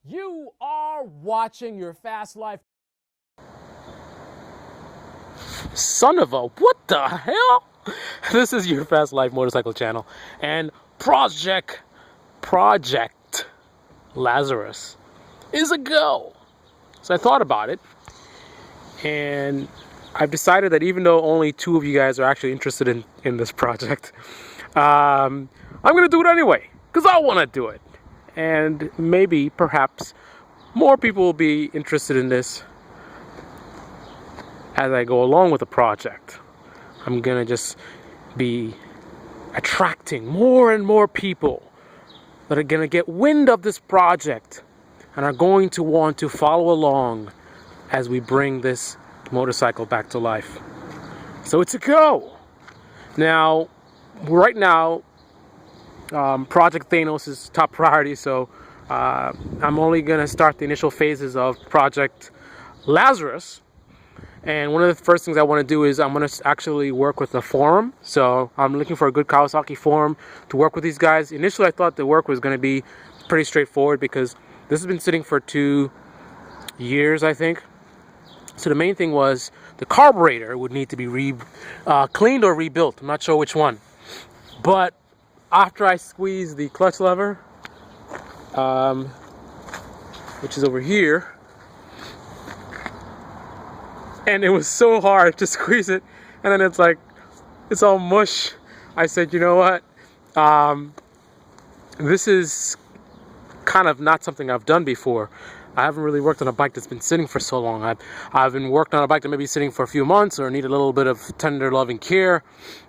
You are watching your fast life. Son of a, what the hell? This is your Fast Life Motorcycle channel, and Project Lazarus is a go. So I thought about it, and I've decided that even though only 2 of you guys are actually interested in this project, I'm gonna do it anyway, because I want to do it. And maybe, perhaps, more people will be interested in this as I go along with the project. I'm gonna just be attracting more and more people that are gonna get wind of this project and are going to want to follow along as we bring this motorcycle back to life. So it's a go. Now, right now, Project Thanos is top priority, so I'm only gonna start the initial phases of Project Lazarus. And one of the first things I want to do is I'm going to actually work with the forum. So I'm looking for a good Kawasaki forum to work with these guys. Initially, I thought the work was going to be pretty straightforward because this has been sitting for 2 years, I think. So the main thing was the carburetor would need to be cleaned or rebuilt. I'm not sure which one. But after I squeeze the clutch lever, which is over here, and it was so hard to squeeze it, and then it's like, it's all mush. I said, you know what? This is kind of not something I've done before. I haven't really worked on a bike that's been sitting for so long. I've been working on a bike that may be sitting for a few months or need a little bit of tender loving care,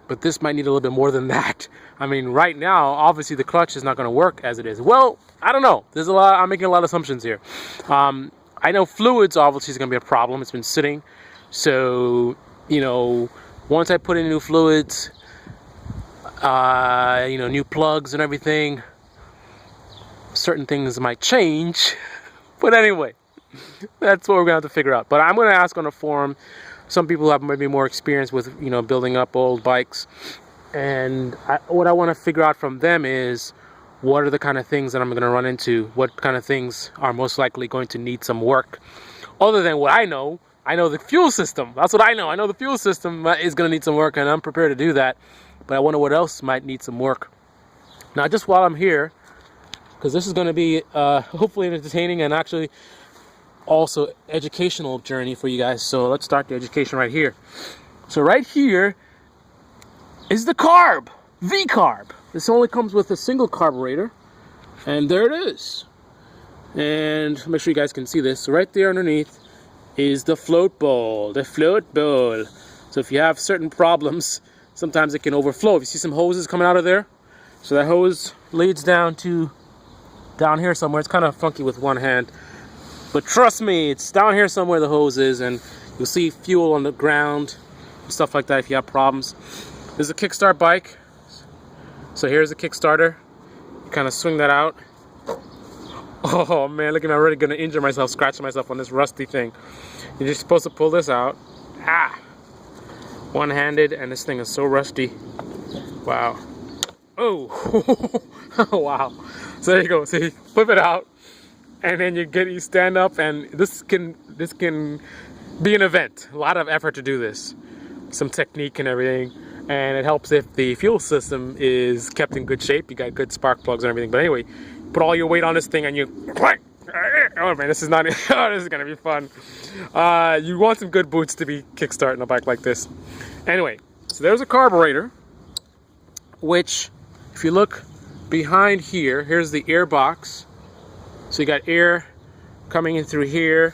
but this might need a little bit more than that. I mean, right now, obviously the clutch is not going to work as it is. Well, I don't know. There's a lot. I'm making a lot of assumptions here. I know fluids obviously is going to be a problem. It's been sitting. So, you know, once I put in new fluids, you know, new plugs and everything, certain things might change. But anyway, that's what we're going to have to figure out. But I'm going to ask on a forum. Some people have maybe more experience with, you know, building up old bikes. And what I want to figure out from them is, what are the kind of things that I'm going to run into? What kind of things are most likely going to need some work? Other than what I know the fuel system. That's what I know. I know the fuel system is going to need some work, and I'm prepared to do that. But I wonder what else might need some work. Now, just while I'm here, because this is going to be hopefully entertaining and actually also educational journey for you guys. So let's start the education right here. So right here is the V-carb. This only comes with a single carburetor, and there it is. And make sure you guys can see this. So right there underneath is the float bowl. So if you have certain problems, sometimes it can overflow. If you see some hoses coming out of there, so that hose leads down here somewhere. It's kind of funky with one hand, but trust me, it's down here somewhere the hose is, and you'll see fuel on the ground and stuff like that if you have problems. This is a kickstart bike. So here's the Kickstarter. You kind of swing that out. Oh man, look at me, I'm already gonna injure myself, scratching myself on this rusty thing. You're just supposed to pull this out. One-handed, and this thing is so rusty. Wow. Oh, wow. So there you go. So you flip it out, and then you stand up, and this can be an event. A lot of effort to do this. Some technique and everything. And it helps if the fuel system is kept in good shape. You got good spark plugs and everything. But anyway, put all your weight on this thing and you clank. Oh man, this is not. Oh, this is gonna be fun. You want some good boots to be kickstarting a bike like this. Anyway, so there's a carburetor, which, if you look behind here, here's the air box. So you got air coming in through here.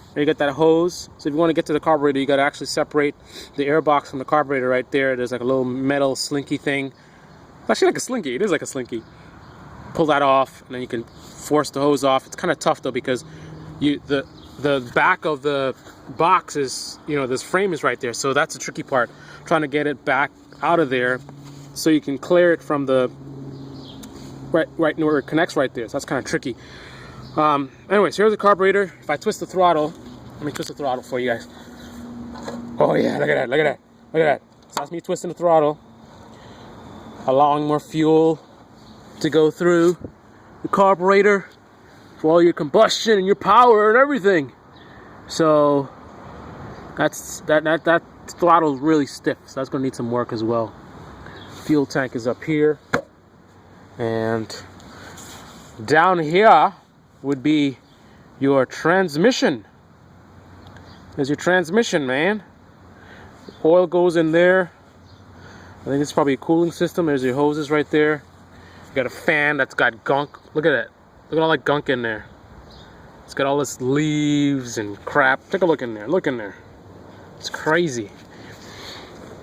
And you got that hose. So if you want to get to the carburetor, you got to actually separate the air box from the carburetor right there. There's like a little metal slinky thing. It's actually like a slinky. It is like a slinky. Pull that off, and then you can force the hose off. It's kind of tough though, because the back of the box is, you know, this frame is right there. So that's the tricky part. Trying to get it back out of there so you can clear it from the right where it connects right there. So that's kind of tricky. Anyways, here's the carburetor. If I twist the throttle, let me twist the throttle for you guys. Oh yeah, look at that. So that's me twisting the throttle, allowing more fuel to go through the carburetor for all your combustion and your power and everything. So that throttle is really stiff, so that's gonna need some work as well. Fuel tank is up here, and down here would be your transmission. There's your transmission, man. Oil goes in there. I think it's probably a cooling system. There's your hoses right there. You got a fan that's got gunk. Look at it. Look at all that gunk in there. It's got all this leaves and crap. Take a look in there. Look in there. It's crazy.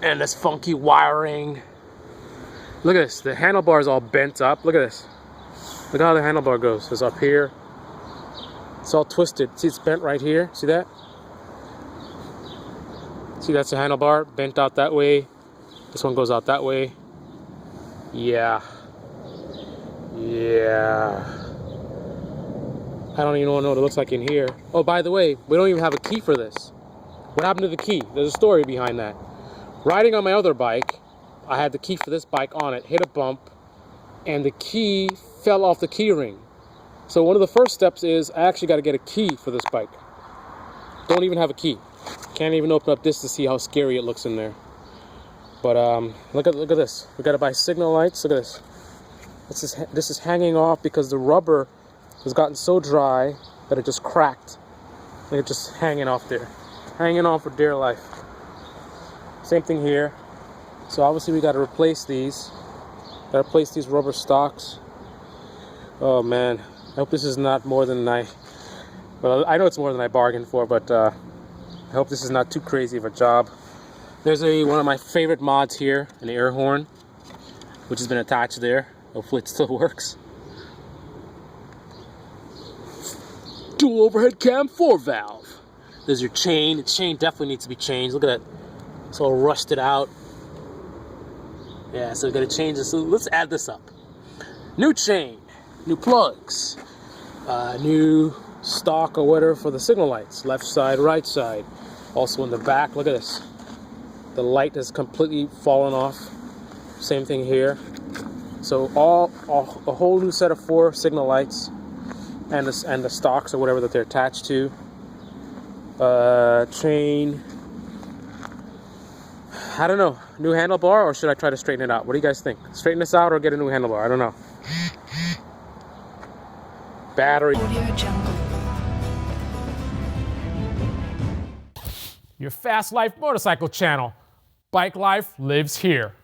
And this funky wiring. Look at this. The handlebar is all bent up. Look at this. Look how the handlebar goes. It's up here. It's all twisted. See, it's bent right here. See that? See, that's the handlebar bent out that way. This one goes out that way. Yeah. Yeah. I don't even know what it looks like in here. Oh, by the way, we don't even have a key for this. What happened to the key? There's a story behind that. Riding on my other bike, I had the key for this bike on it, hit a bump, and the key fell off the key ring. So one of the first steps is I actually got to get a key for this bike. Don't even have a key. Can't even open up this to see how scary it looks in there. But look at this. We got to buy signal lights. Look at this. This is hanging off because the rubber has gotten so dry that it just cracked. Like it's just hanging off there, hanging on for dear life. Same thing here. So obviously we got to replace these. Got to replace these rubber stocks. Oh man, I hope this is not more than well, I know it's more than I bargained for, but I hope this is not too crazy of a job. There's one of my favorite mods here, an air horn, which has been attached there. Hopefully it still works. Dual overhead cam 4-valve. There's your chain. The chain definitely needs to be changed. Look at that. It's all rusted out. Yeah, so we got to change this. So let's add this up. New chain, new plugs, new stock or whatever for the signal lights. Left side, right side. Also in the back, look at this. The light has completely fallen off. Same thing here. So a whole new set of 4 signal lights, and the stocks or whatever that they're attached to. Chain. I don't know. New handlebar, or should I try to straighten it out? What do you guys think? Straighten this out or get a new handlebar? I don't know. Battery. Your Fast Life Motorcycle channel. Bike life lives here.